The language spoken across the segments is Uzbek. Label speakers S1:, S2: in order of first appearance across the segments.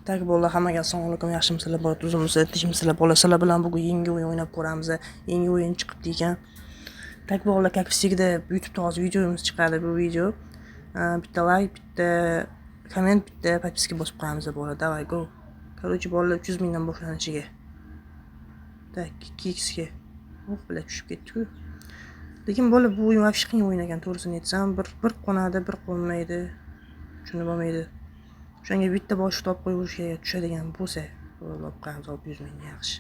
S1: Tak bolalar, hammaga assalomu alaykum. Yaxshimisizlar? Bola tuzimsiz, tinchmisizlar? Bola, sizlar bilan bugun yangi o'yin o'ynab ko'ramiz. Yangi o'yin chiqibdi ekan. Tak bolalar, как всегда, YouTube'da hozir videomiz chiqadi bu video. Bitta like, bitta komment, bitta подписка bosib qo'yamiz bola. Давай, go. Короче, bolalar 300 mingdan boshlanishiga. Tak, 2x ga. Bilan tushib ketdi-ku. Lekin bola bu o'yin вообще qiyin o'yin ekan, to'g'risini aytsam, bir qo'nadi, bir qo'nmaydi. Tushunib olmaydi. O'shanga bitta bosh topib qo'yishga tushadigan bo'lsa, olib qo'yamiz 600 ming yaxshi.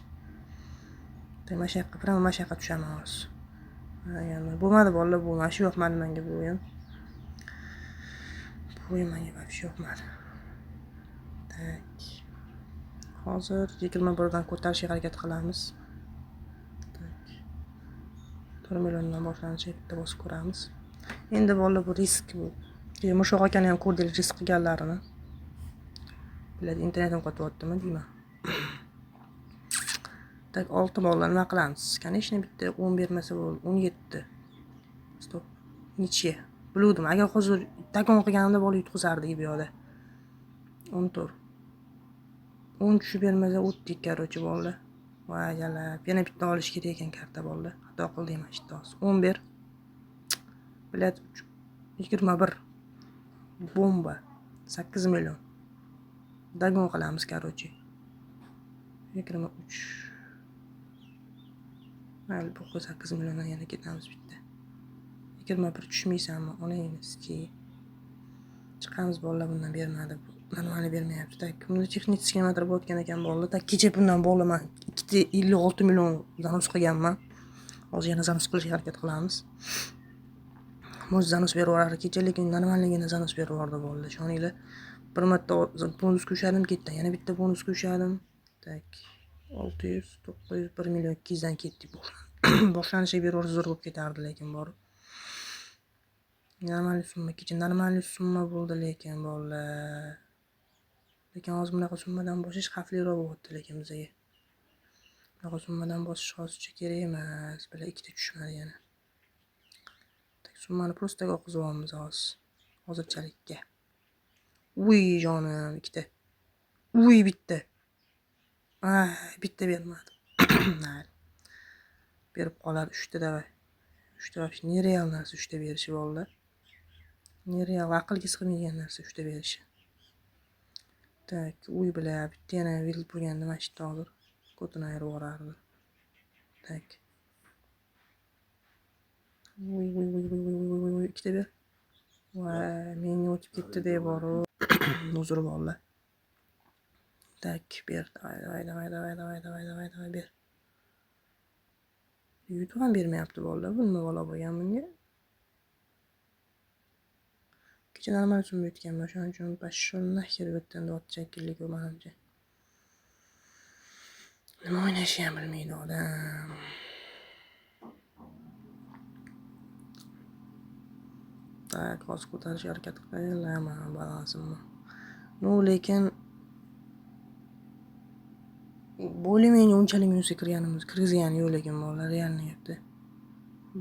S1: Mana shu yoqqa pramo mana shu yoqqa tushaman hozir. Bo'lmadi bolalar, bu mana shu yoqmadi menga bu o'yin. Bu o'yin menga вообще yoqmadi. Tak. Hozir 21 dan ko'tarishga harakat qilamiz. Tak. 4 milliondan boshlanishi bitta bosib ko'ramiz. Endi bolalar bu risk bu. Mushoq akani ham ko'rdingiz risk qilganlarini. Biladi, internetim qotyaptimi deyman. Tak 6 bolalar nima qilamiz? Конечно, bitta 10 bermasa bo'ldi, 17. Stop. Niche. Biluvdim, agar hozir takon qilganimda bola yutqizardi bu yoqda. 14. 10 tushib bermasa o'tdik, короче, bolalar. Voy jalab, yana bitta olish kerak ekan karta bolalar. Xato qildim mana shu hozir. 11. Biladi, 21. Bomba. 8 million. Dagon qilamiz, короче. 23. Mayli, bu 8 milliondan yana ketamiz bitta. 21 tushmaysanmi? Onangizki. Chiqamiz bolalar, bundan bermadi. Normali bermayapti. Tak, bunda texnik sxemalar bo'layotgan ekan bolalar. Tak, kecha bundan bolalar men 56 million zanus qilganman. Hozir yana zanus qilishga harakat qilamiz. Mo'z zanus beraveradi kecha, lekin normalligini zanus beraverdi bolalar. Ishoninglar. Bir marta bonus qo'shadim ketdi. Yana bitta bonus qo'shadim. Tak. 600, 900, 1 million 200 dan ketdik boshlanishiga beraversa zo'r bo'lib ketardi, lekin bor. Normal summa, kecha normal summa bo'ldi lekin bolalar. Lekin hozir bunaqa summadan boshlash xavfliroq bo'lyapti lekin bizga. Bunaqa summadan bosish hozircha kerak emas. Bilan ikkita tushmadi yana. Tak, summani просто qilib olamiz hozir. Hozirchalikka. Uy jonim, ikkita. Uy bitta. Bitta bermadi. Berib qoladi 3 ta davay. 3 ta вообще nereal narsa 3 ta berishi bolalar. Nereal, aqlga sig'maydigan narsa 3 ta berishi. Tak, uy bilan bitta yana vil bo'lganda mana shu hozir kotini ayirib yuborardi. Tak. Uy, ikkita ber. Voy, menga o'tib ketdi deb boru. Uzr bolalar. Tak, ber. Davay, ber. YouTube ham bermayapti bolalar. Bu nima bola bo'lgan bunga? Kecha normal summa yutganman, o'shaning uchun pashshon nahir o'tdan deb shekilli menimcha. Nima o'ynashni ham bilmaydi odam. Tak, hozir ko'tarishga harakat qilaman balansimni. No, lekin bo'limini unchalik minusga kirgizgani yo'q, lekin bolalar realni gapda.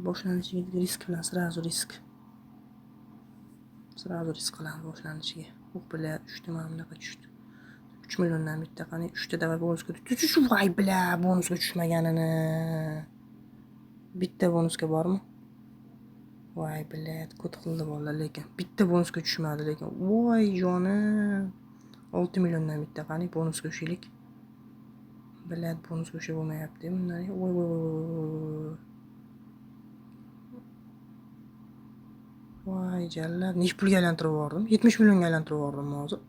S1: Boshlanishiga risk bilan srazu risk. Srazu risk qilamiz boshlanishiga. Bu bilan 3 ta mana bunaqa tushdi. 3 milliondan bitta qani 3 ta davay bonusga tushdi. Voy bila, bonusga tushmaganini. Bitta bonusga bormi? Voy bilat, ko't qildi bolalar, lekin bitta bonusga tushmadi lekin. Voy jonim. 6 milliondan bitta qani bonusga tushaylik. Bilat, bonusga tusha bo'lmayapti bundan. Voy. Voy jallab, nech pulga aylantirib yubordim? 70 millionga aylantirib yubordim hozir.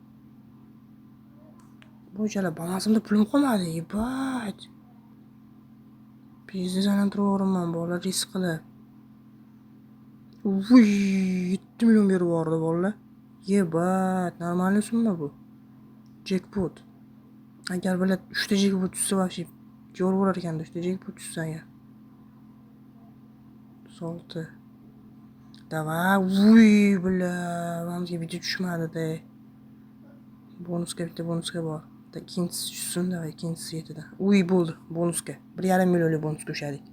S1: Bu jala balansimda pulim qolmadi, yebat. Biznes aylantirib yubordim bolalar, risk qilib. Uy, 7 million berib yubordi bolalar. Yebat, normal summa bu. Jackpot. Agar bilat 3 ta jackpot tushsa вообще jo'r bo'lar ekan, 3 ta jackpot tushsa agar. 6. Davay, uy bila, mamizga bitta tushmadi-da. Bonusga bitta bonusga bor. Ikkinchisi tushsin davay, ikkinchisi 7 dan. Uy bo'ldi, bonusga. 1,5 millionlik bonusga tushadik.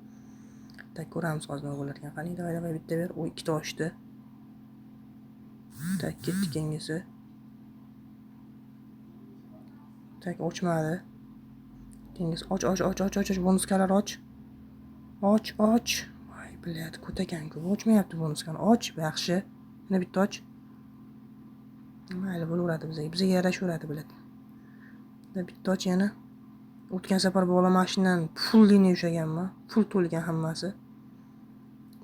S1: Tak, ko'ramiz hozir nima bo'lar ekan. Qani, davay bitta ber. U 2 ta ochdi. Tak, ketdik kengesi. Tak ochmadi. Dengiz och. Bonuskalar och. Och. Voy, bilyapti, ko't ekan-ku. Ochmayapti bonuskani. Och, yaxshi. Yana bitta och. Mayli, bo'laveradi bizga. Bizga yarashaveradi, biladi. Bitta och yana. O'tgan safar bola mashinadan full liniya ushlaganman. Full to'lgan hammasi.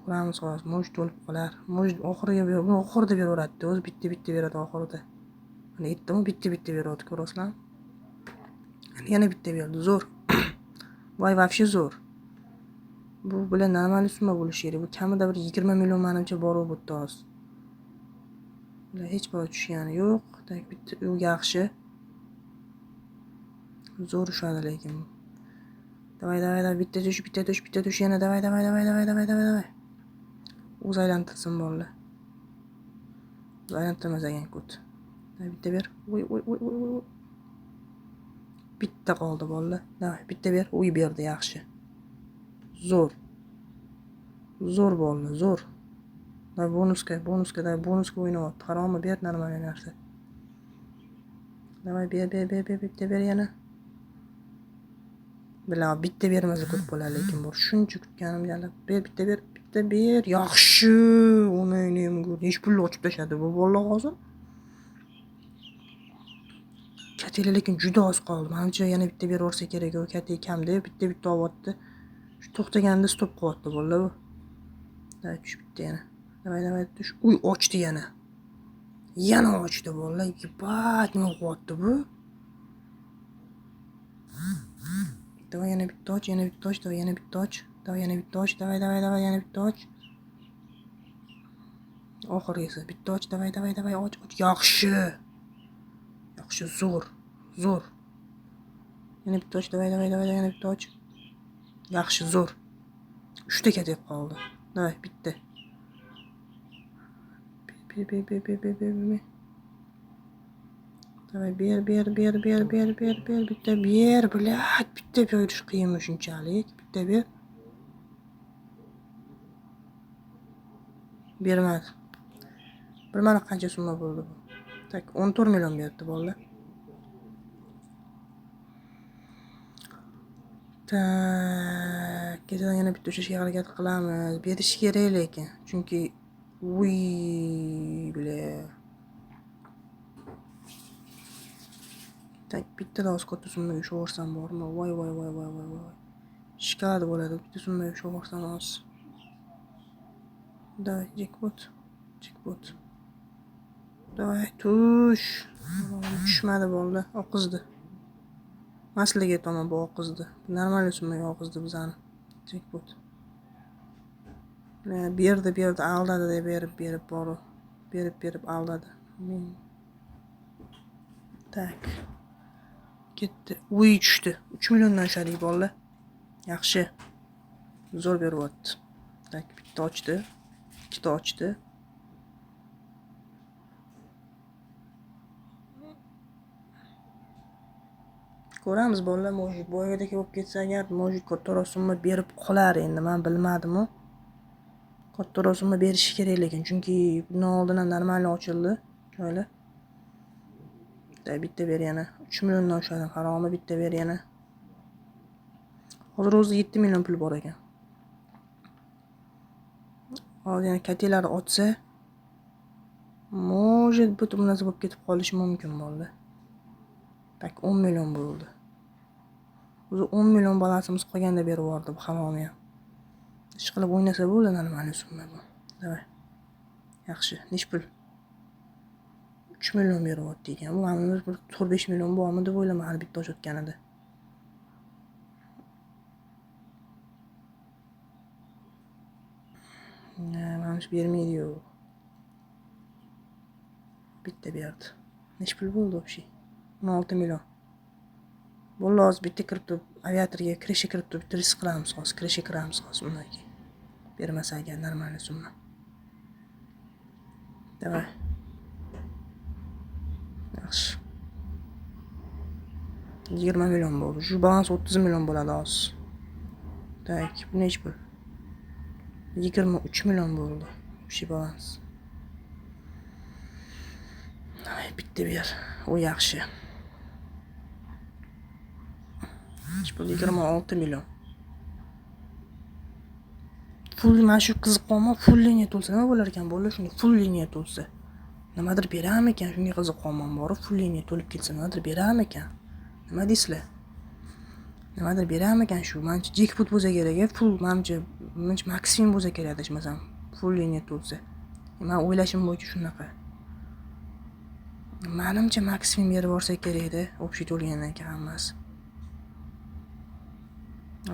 S1: Ko'ramiz xolos, mo'j to'lib qolar. Mo'j oxirida beraveradi. O'zi bitta beradi oxirida. Mana yetdimi, bitta beradi, ko'rasizlarmi? Yana bitta berdi, zo'r. Voy, вообще zo'r. Bu bilan normal summa bo'lishi kerak. Bu kamida bir 20 million menimcha bor bu yerda hozir. Bular hech bir tushgani yo'q. Tak bitta u yaxshi. Zo'r ushadi lekin. Davay, bitta tush yana davay. O'zi aylantirsin bolalar. Aylantirmas ekan ko't. Bitta ber. Voy. Bitta qoldi bolalar. Davay, bitta ber. Uy berdi, yaxshi. Zo'r bolalar, zo'r. Da bonuska o'ynayapti. Haromi, ber normal narsa. Davay, bitta ber yana. Bilaman, bitta bermasa ko'p bo'lar, lekin bor. Shuncha kutganim jalab. Bitta ber. Yaxshi. O'ynayman. Hech pul ochib tashladi bu bolalar hozir. Katela lekin juda oz qoldi. Menimcha yana bitta beraversa kerak. U katela kamda, bitta olyapti. Shu to'xtaganda stop qilyapti bolalar bu. Davay, tush bitta yana. Davay, tush. Uy, ochdi yana. Yana ochdi bolalar. Yibat, nima qilyapti bu? Davay, yana bitta och. Davay, yana bitta och. Davay, yana bitta och. Oxirgisi bitta och. Davay, och. Yaxshi. Zo'r. Yana bitta och. Davay, yana bitta och. Yaxshi, zo'r. 3 ta ketib qoldi. Davay, bitta. Davay, ber. Bitta ber, bilat. Bitta berish qiyinmi shunchalik? Bitta ber. Bermadi. Bir mana qancha summa bo'ldi bu? Tak 14 million berdi bolalar. Tak, ketadan yana bitta ushashga harakat qilamiz. Berish kerak lekin, chunki tak bitta o'z katta summaga ushaversam bormi? Voy. Shikad bo'ladi, bitta summaga ushaversam oz. Davay, jackpot. Davay, tush. Tushmadi bolalar, oqizdi. Masliga tomon bu oqizdi. Normal summaga oqizdi bizani. Jackpot. Berdi, aldadi deb berib boru. Berib aldadi. Tak. Ketdi. Uy tushdi. 3 milliondan ushadik bolalar. Yaxshi. Zo'r beryapti. Tak, bitta ochdi. Ikkita ochdi. Ko'ramiz bolalar, mojid boyagidek bo'lib ketsa agar, mojid kattaroq summa berib qolar endi, men bilmadim-ku. Kattaroq summa berishi kerak lekin, chunki bundan oldin ham normal ochildi joylar. Bitta ber yana. 3 milliondan ushadim, haromi, bitta ber yana. Hozir o'zi 7 million pul bor ekan. Hozir yana katelari ochsa, mojid butun narsa bo'lib ketib qolishi mumkin bo'ldi. Tak 10 million bo'ldi. O'zi 10 million balansimiz qolganda berib yubordi bu hamomi ham. Ish qilib o'ynasa bo'ldi, normal summa bu. Davay. Yaxshi, nech pul? 3 million berib yubordi ekan. Bu hamimiz bir 4-5 million bormi deb o'ylaman hali bitta ochotganida. Menimcha bermaydi-yu. Bitta berdi. Nech pul bo'ldi o'sha? 16 million. Bo'ldi, hozir bitta kirib turib, aviatorga kirishga kirib turib, bitta risk qilamiz hozir. Kirishga kiramiz hozir undan keyin. Bermasa agar normal summa. Davay. Yaxshi. 20 million bo'ldi. Shu balans 30 million bo'ladi hozir. Tak, bu nech pul? 23 million bo'ldi. Shu balans. Davay, bitta ber. O yaxshi. pul 26 million. Full mana shu qiziq qolma, full liniya to'lsa nima bo'lar ekan? Bo'lar shunday full liniya to'lsa. Nimadir beradimi ekan? Shunga qiziq qolmam borib, full liniya to'lib ketsa nimadir beradimi ekan? Nima deysizlar? Nimadir beradimi ekan shu? Menimcha jackpot bo'lsa kerak, full menimcha maksimum bo'lsa kerak adashmasam. Full liniya to'lsa. Men o'ylashim bo'yicha shunaqa. Menimcha maksimum berib borsa kerak-da, общий to'lgandan keyin hammasi.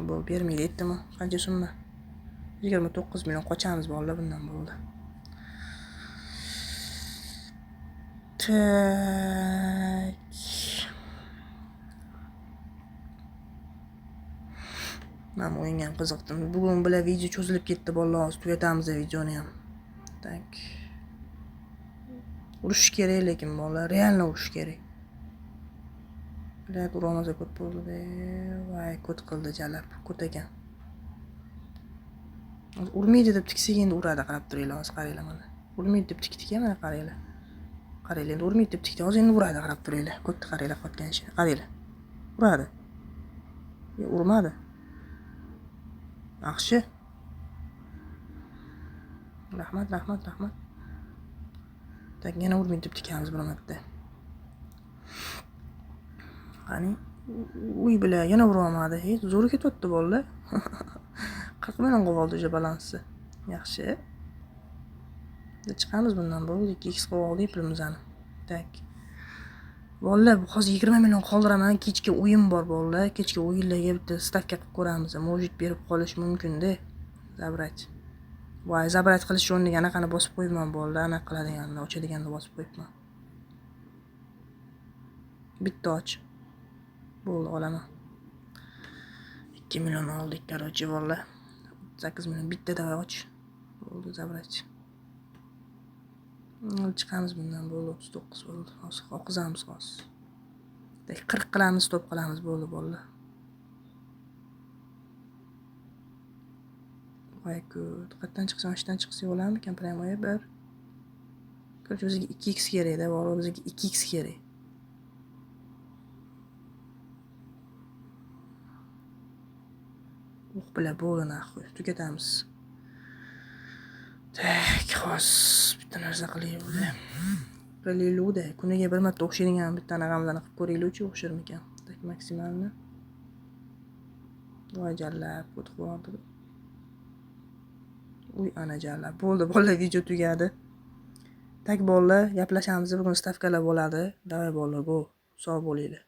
S1: Bu bermaydi, aytdimi? Qancha so'mmi? 29 million qochamiz bolalar bundan bo'ldi. Tak. Men o'yinga ham qiziqdim. Bugun bilan video cho'zilib ketdi bolalar, hozir tugatamiz videoni ham. Tak. Urush kerak lekin bolalar, realno urush kerak. Bilat uramiz ko'p bo'ldi. Voy, ko't qildi jalab, ko't ekan. Urmaydi deb tiksak endi uradi, qarab turinglar, hozir qaranglar mana. Urmaydi deb tikdik mana qaranglar. Qaranglar, endi urmaydi deb tikdik, hozir endi uradi, qarab turinglar. Ko'tni qaranglar qotgan ishi. Qaranglar. Uradi. Urmadi. Yaxshi. Rahmat. Tak, yana urmaydi deb tikamiz bir marta. Qani, uy bilan yana urolmadi. Hech zo'r ketyapti bolalar. 40 million qoldi o'sha balanssi. Yaxshi. Chiqamiz bundan bo'ldi. 2x qoldi pulimizni. Tak. Bolalar, hozir 20 million qoldiraman. Kechki o'yin bor bolalar. Kechki o'yinlarga bitta stavka qilib ko'ramiz. Может berib qolish mumkin-da. Zabrat. Voy, zabrat qilish o'rniga anaqani bosib qo'yibman bolalar. Anaqa qiladiganni, ochadiganni bosib qo'yibman. Bitta och. Bo'ldi, olaman. 2 million oldik, короче, bolalar. 8 million bittada och. Bo'ldi, zabrat. Chiqamiz bundan bo'ldi, 39 bo'ldi. Hozir oqizamiz hozir. 40 qilamiz, stop qilamiz bo'ldi bolalar. Voy, qayerdan chiqsam, ishdan chiqsa bo'larmikan? Primoya bir. Короче, o'ziga 2x kerak-da, bolalar, o'ziga 2x kerak. Bilan bo'ldi, naxoy. Tugatamiz. Tak, hozir bitta narsa qilaylik-da. Kuniga bir marta o'xshaydigan bitta anaqamizni qilib ko'raylik-chi, o'xsharmikan? Tak, maksimalni. Voy, jallab, o'tib. Uy, ana jallab. Bo'ldi, bolalar, video tugadi. Tak, bolalar, gaplashamiz. Bugun stavkalar bo'ladi. Davay bolalar, go. Sog' bo'linglar.